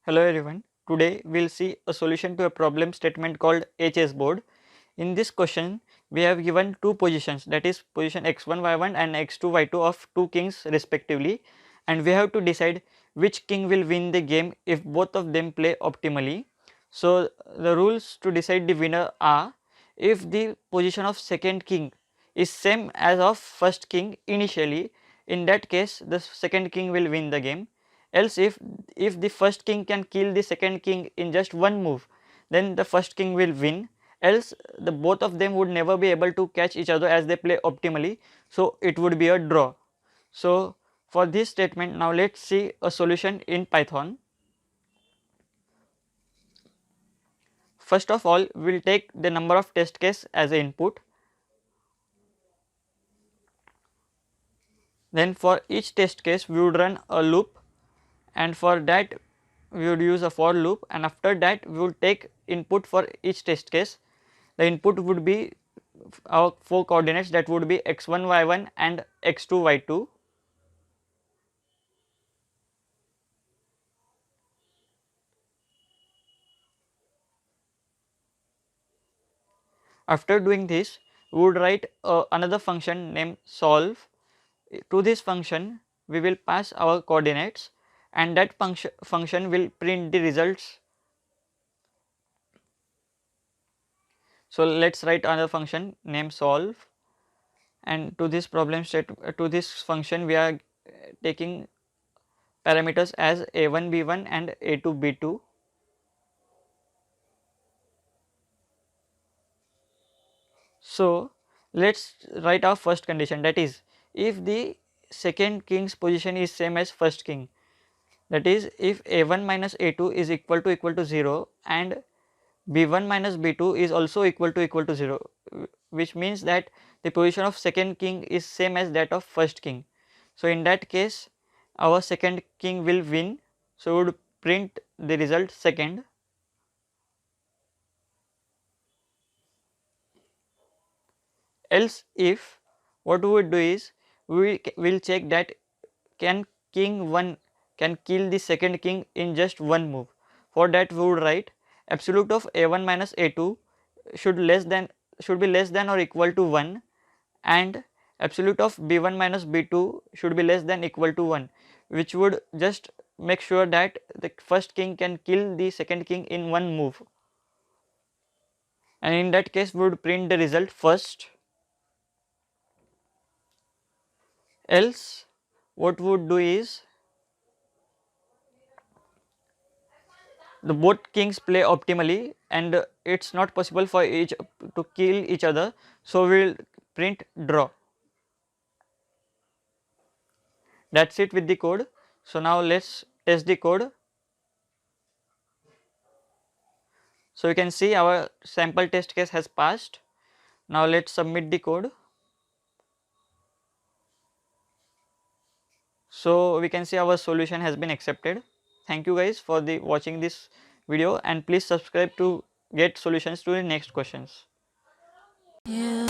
Hello everyone. Today we'll see a solution to a problem statement called a chessboard. In this question, we have given two positions, that is position x1 y1 and x2 y2 of two kings respectively, and we have to decide which king will win the game if both of them play optimally. So the rules to decide the winner are: if the position of second king is same as of first king initially, in that case the second king will win the game. Else if the first king can kill the second king in just one move, then the first king will win. Else the both of them would never be able to catch each other as they play optimally, so it would be a draw. So for this statement, now let's see a solution in Python. First of all, we will take the number of test case as an input. Then for each test case we would run a loop, and for that we would use a for loop, and after that we would take input for each test case. The input would be our four coordinates, that would be x1 y1 and x2 y2. After doing this, we would write another function named solve. To this function we will pass our coordinates, and that function will print the results. So let's write another function named solve, and to this to this function we are taking parameters as a1 b1 and a2 b2. So let's write our first condition, that is if the second king's position is same as first king, that is if a1 minus a2 is equal to 0 and b1 minus b2 is also equal to 0, which means that the position of second king is same as that of first king. So in that case our second king will win, so we would print the result second. Else if, what we would do is we will check that can king 1 can kill the second king in just one move. For that we would write absolute of a1 minus a2 should be less than or equal to 1, and absolute of b1 minus b2 should be less than equal to 1, which would just make sure that the first king can kill the second king in one move, and in that case we would print the result first. Else what we would do is the both kings play optimally and it's not possible for each to kill each other, so we will print draw. That's it with the code. So now let's test the code. So you can see our sample test case has passed. Now let's submit the code. So we can see our solution has been accepted. Thank you guys for the watching this video, and please subscribe to get solutions to the next questions. Yeah.